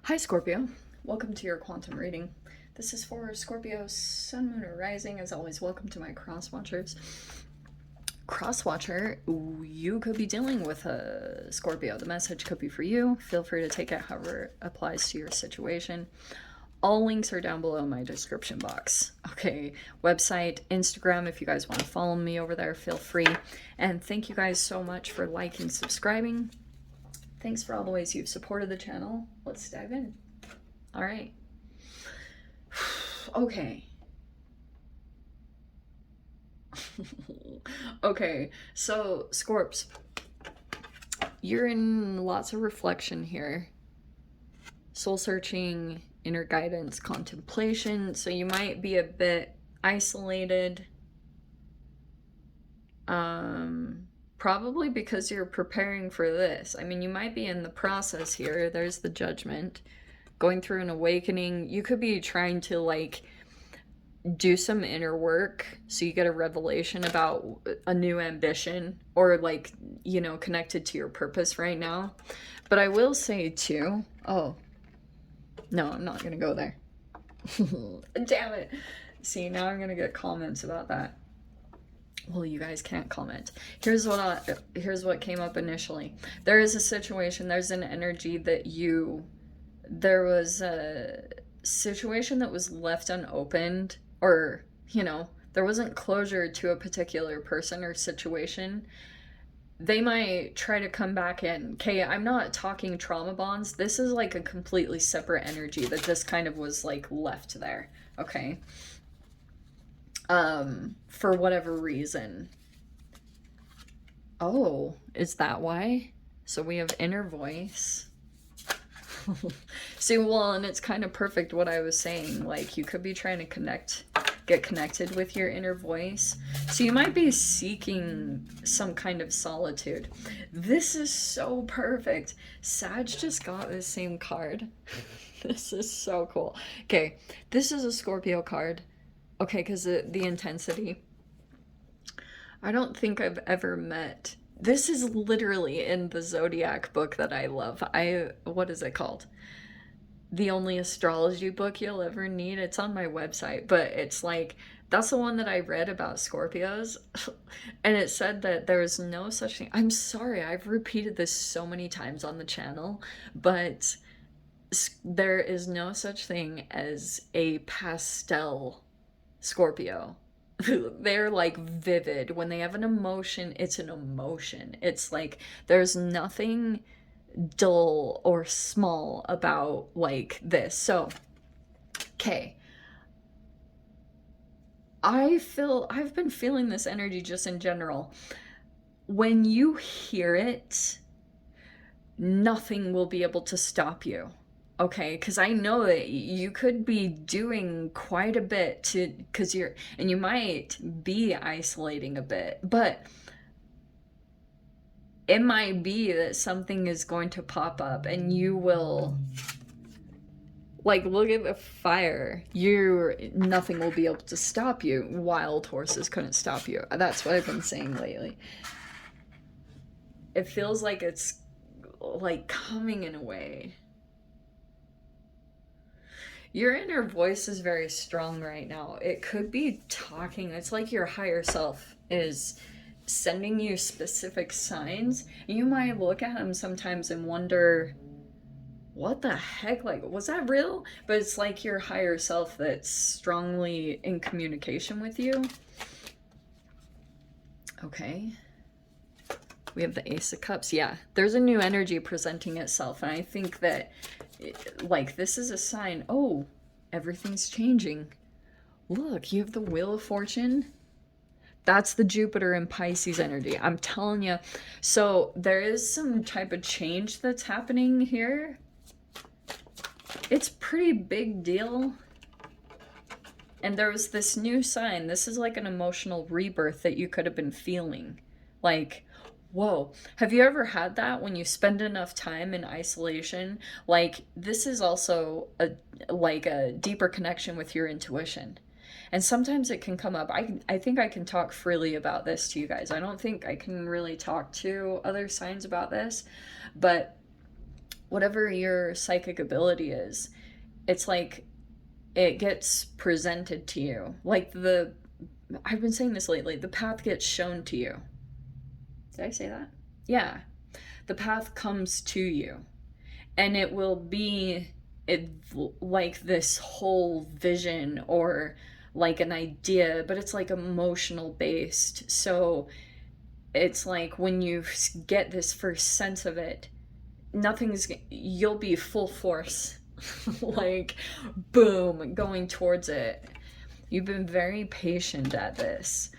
Hi Scorpio, welcome to your quantum reading. This is for Scorpio, Sun, Moon, or Rising. As always, welcome to my cross watchers. Cross watcher, you could be dealing with a Scorpio. The message could be for you. Feel free to take it however it applies to your situation. All links are down below in my description box. Okay, website, Instagram, if you guys want to follow me over there, feel free. And thank you guys so much for liking, subscribing. Thanks for all the ways you've supported the channel. Let's dive in. All right. Okay. Okay, so Scorps, you're in lots of reflection here. Soul searching, inner guidance, contemplation. So you might be a bit isolated. Probably because you're preparing for this. I mean, you might be in the process here. There's the judgment. Going through an awakening. You could be trying to like do some inner work so you get a revelation about a new ambition or like, you know, connected to your purpose right now. But I will say too, oh, no, I'm not gonna go there. Damn it. See, now I'm gonna get comments about that. Well, you guys can't comment. Here's what came up initially. There is a situation, there's an energy that there was a situation that was left unopened, or, you know, there wasn't closure to a particular person or situation. They might try to come back in. Okay, I'm not talking trauma bonds. This is like a completely separate energy that just kind of was like left there. Okay. For whatever reason. Oh, is that why? So we have inner voice. See, well, and it's kind of perfect what I was saying. Like, you could be trying to get connected with your inner voice. So you might be seeking some kind of solitude. This is so perfect. Sag just got the same card. This is so cool. Okay, this is a Scorpio card. Okay, because the intensity. I don't think I've ever met. This is literally in the Zodiac book that I love. What is it called? The only astrology book you'll ever need. It's on my website, but it's like, that's the one that I read about Scorpios. And it said that there is no such thing. I'm sorry, I've repeated this so many times on the channel, but there is no such thing as a pastel Scorpio. They're like vivid. When they have an emotion, it's an emotion. It's like there's nothing dull or small about like this. So, okay. I've been feeling this energy just in general. When you hear it, nothing will be able to stop you. Okay, because I know that you could be doing quite a bit because you might be isolating a bit, but it might be that something is going to pop up and you will, like, look at the fire. Nothing will be able to stop you. Wild horses couldn't stop you. That's what I've been saying lately. It feels like it's like coming in a way. Your inner voice is very strong right now. It could be talking. It's like your higher self is sending you specific signs. You might look at them sometimes and wonder, what the heck? Like, was that real? But it's like your higher self that's strongly in communication with you. Okay. We have the Ace of Cups. Yeah, there's a new energy presenting itself. And I think that, like, this is a sign. Oh, everything's changing. Look, you have the Wheel of Fortune. That's the Jupiter and Pisces energy. I'm telling you. So there is some type of change that's happening here. It's pretty big deal. And there was this new sign. This is like an emotional rebirth that you could have been feeling. Like, whoa, have you ever had that when you spend enough time in isolation? Like, this is also a deeper connection with your intuition. And sometimes it can come up. I think I can talk freely about this to you guys. I don't think I can really talk to other signs about this. But whatever your psychic ability is, it's like it gets presented to you. Like I've been saying this lately, the path gets shown to you. Did I say that? Yeah. The path comes to you. And it will be like this whole vision or like an idea, but it's like emotional based. So it's like when you get this first sense of it, you'll be full force, like boom, going towards it. You've been very patient at this.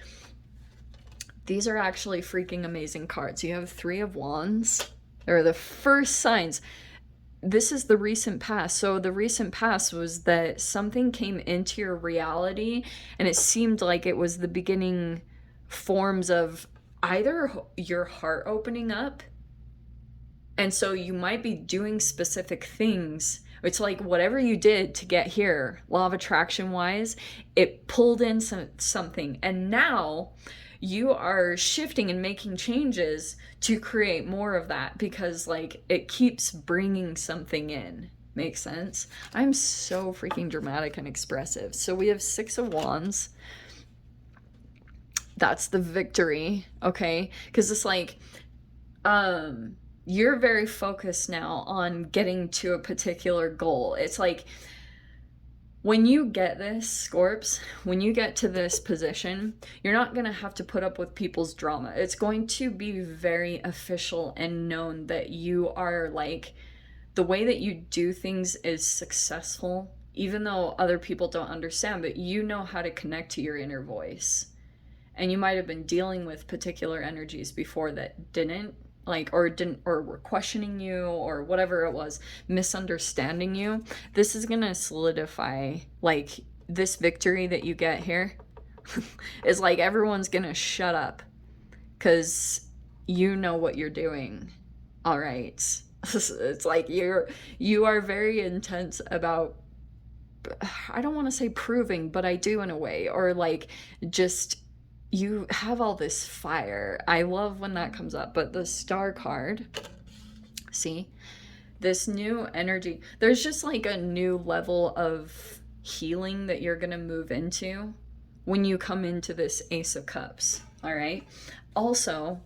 These are actually freaking amazing cards. You have 3 of Wands. They're the first signs. This is the recent past. So the recent past was that something came into your reality and it seemed like it was the beginning forms of either your heart opening up, and so you might be doing specific things. It's like whatever you did to get here, law of attraction wise, it pulled in something, and now you are shifting and making changes to create more of that, because like it keeps bringing something in. Makes sense? I'm so freaking dramatic and expressive. So we have 6 of Wands. That's the victory, okay? Because it's like you're very focused now on getting to a particular goal. It's like when you get this, Scorps, when you get to this position, you're not going to have to put up with people's drama. It's going to be very official and known that you are like, the way that you do things is successful, even though other people don't understand, but you know how to connect to your inner voice. And you might have been dealing with particular energies before that didn't, like, or were questioning you or whatever it was, misunderstanding you. This is gonna solidify, like, this victory that you get here is like everyone's gonna shut up because you know what you're doing. All right. It's like you are very intense about, I don't want to say proving, but I do in a way, or like just you have all this fire. I love when that comes up. But the Star card, see, this new energy, there's just like a new level of healing that you're gonna move into when you come into this Ace of Cups. All right. Also,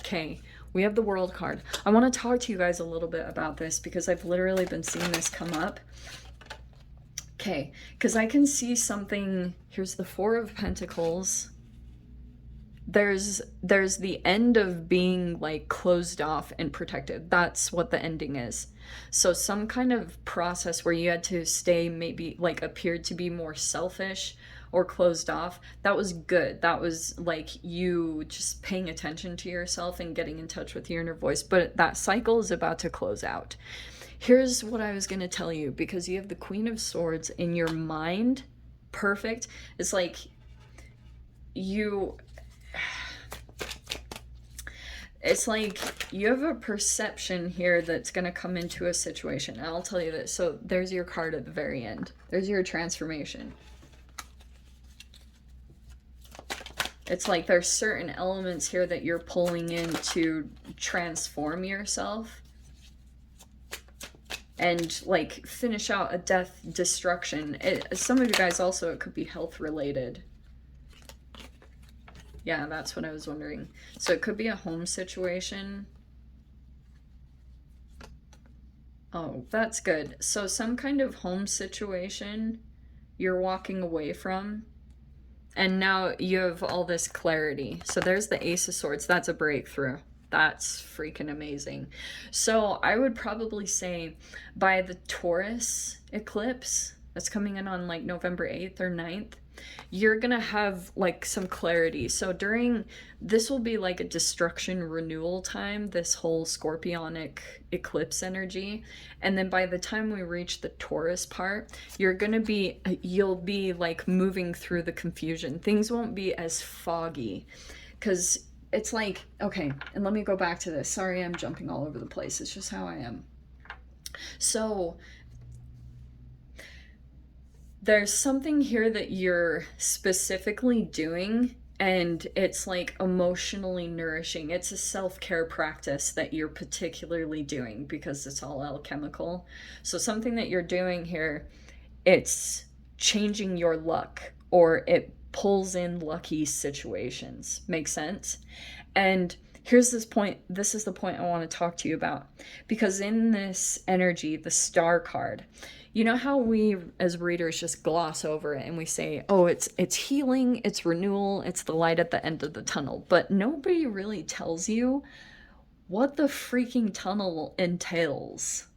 okay, we have the World card. I want to talk to you guys a little bit about this because I've literally been seeing this come up. Okay, because I can see something. Here's the 4 of Pentacles. There's the end of being like closed off and protected. That's what the ending is. So some kind of process where you had to stay, maybe like appeared to be more selfish or closed off. That was good. That was like you just paying attention to yourself and getting in touch with your inner voice. But that cycle is about to close out. Here's what I was going to tell you, because you have the Queen of Swords in your mind. Perfect. It's like it's like you have a perception here that's going to come into a situation. And I'll tell you this. So there's your card at the very end. There's your transformation. It's like there's certain elements here that you're pulling in to transform yourself and like finish out a death destruction. Some of you guys also, it could be health related. Yeah, that's what I was wondering. So it could be a home situation. Oh, that's good. So some kind of home situation you're walking away from, and now you have all this clarity. So there's the Ace of Swords. That's a breakthrough. That's freaking amazing. So I would probably say by the Taurus eclipse that's coming in on like November 8th or 9th, you're gonna have like some clarity. So this will be like a destruction renewal time, this whole scorpionic eclipse energy. And then by the time we reach the Taurus part, you'll be like moving through the confusion. Things won't be as foggy, because it's like, okay, and let me go back to this. Sorry, I'm jumping all over the place. It's just how I am. So there's something here that you're specifically doing, and it's like emotionally nourishing. It's a self-care practice that you're particularly doing because it's all alchemical. So something that you're doing here, it's changing your luck, or it pulls in lucky situations. Makes sense? And here's this point. This is the point I want to talk to you about. Because in this energy, the star card, you know how we as readers just gloss over it and we say, oh, it's healing, it's renewal, it's the light at the end of the tunnel. But nobody really tells you what the freaking tunnel entails.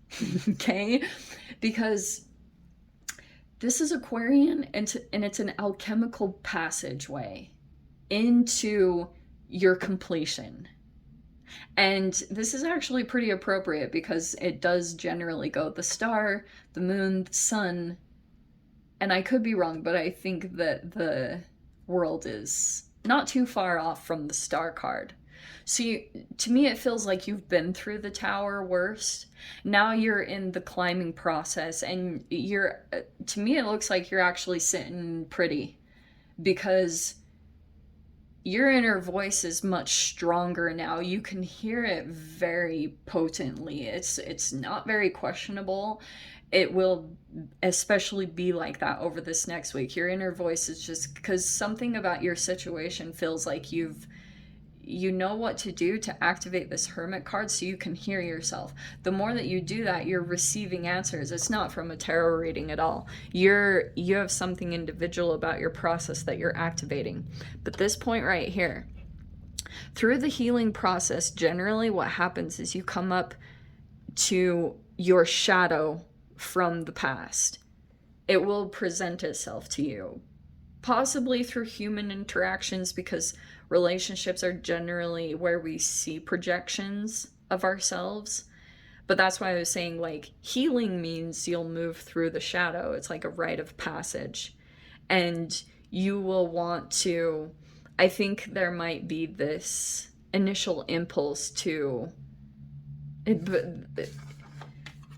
Okay? Because this is Aquarian, and it's an alchemical passageway into your completion. And this is actually pretty appropriate because it does generally go the star, the moon, the sun, and I could be wrong, but I think that the world is not too far off from the star card. So to me, it feels like you've been through the tower worst. Now you're in the climbing process, and to me, it looks like you're actually sitting pretty because your inner voice is much stronger now. You can hear it very potently. It's not very questionable. It will especially be like that over this next week. Your inner voice is just because something about your situation feels like you know what to do to activate this Hermit card so you can hear yourself. The more that you do that, you're receiving answers. It's not from a tarot reading at all. You have something individual about your process that you're activating. But this point right here, through the healing process, generally what happens is you come up to your shadow from the past. It will present itself to you, possibly through human interactions, because relationships are generally where we see projections of ourselves. But that's why I was saying, like, healing means you'll move through the shadow. It's like a rite of passage. And you will want to, I think there might be this initial impulse to,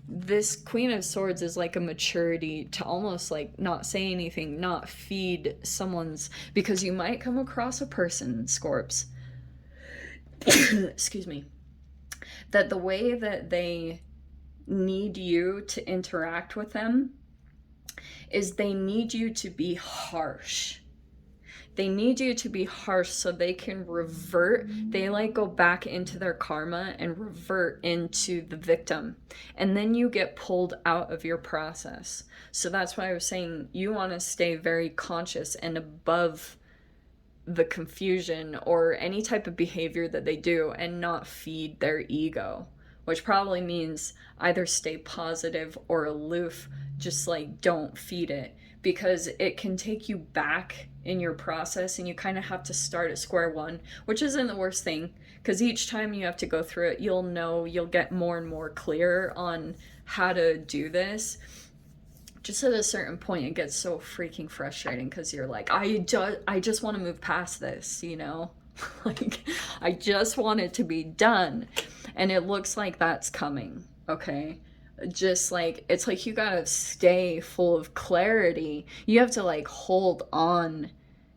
this Queen of Swords is like a maturity to almost like not say anything, not feed someone's, because you might come across a person, Scorps, excuse me, that the way that they need you to interact with them is they need you to be harsh. They need you to be harsh so they can revert. They like go back into their karma and revert into the victim. And then you get pulled out of your process. So that's why I was saying you want to stay very conscious and above the confusion or any type of behavior that they do and not feed their ego, which probably means either stay positive or aloof. Just like don't feed it, because it can take you back in your process and you kind of have to start at square one, which isn't the worst thing, because each time you have to go through it, you'll get more and more clear on how to do this. Just at a certain point, it gets so freaking frustrating because you're like, I just want to move past this, you know? Like, I just want it to be done. And it looks like that's coming, okay? Just like, it's like you gotta stay full of clarity. You have to like hold on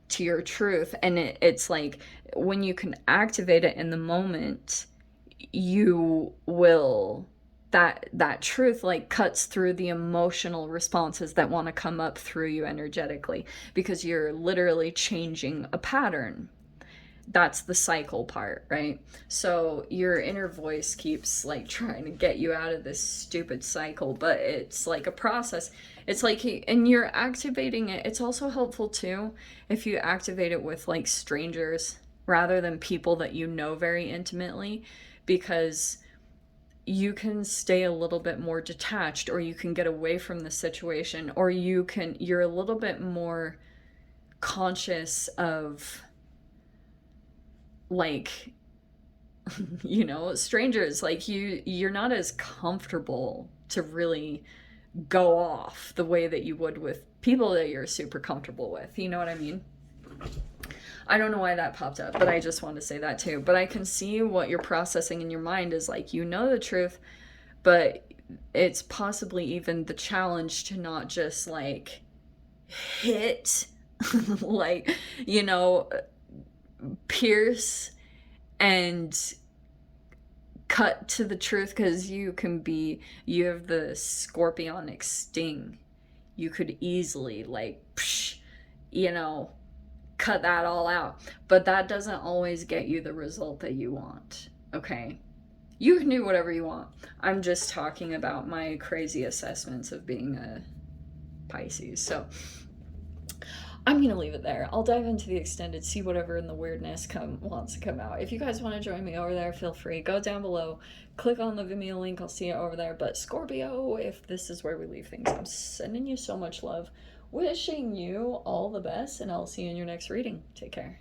to your truth. And it's like when you can activate it in the moment, you will, that truth like cuts through the emotional responses that want to come up through you energetically, because you're literally changing a pattern. That's the cycle part, right? So your inner voice keeps like trying to get you out of this stupid cycle, but it's like a process. It's like, and you're activating it. It's also helpful too if you activate it with like strangers rather than people that you know very intimately, because you can stay a little bit more detached, or you can get away from the situation, or you're a little bit more conscious of like, you know, strangers. Like you're not as comfortable to really go off the way that you would with people that you're super comfortable with, you know what I mean? I don't know why that popped up, but I just want to say that too. But I can see what you're processing in your mind is like, you know the truth, but it's possibly even the challenge to not just like hit like, you know, pierce and cut to the truth, because you have the scorpionic sting. You could easily, like, psh, you know, cut that all out. But that doesn't always get you the result that you want, okay? You can do whatever you want. I'm just talking about my crazy assessments of being a Pisces. So I'm going to leave it there. I'll dive into the extended, see whatever in the weirdness wants to come out. If you guys want to join me over there, feel free. Go down below, click on the Vimeo link. I'll see you over there. But Scorpio, if this is where we leave things, I'm sending you so much love. Wishing you all the best, and I'll see you in your next reading. Take care.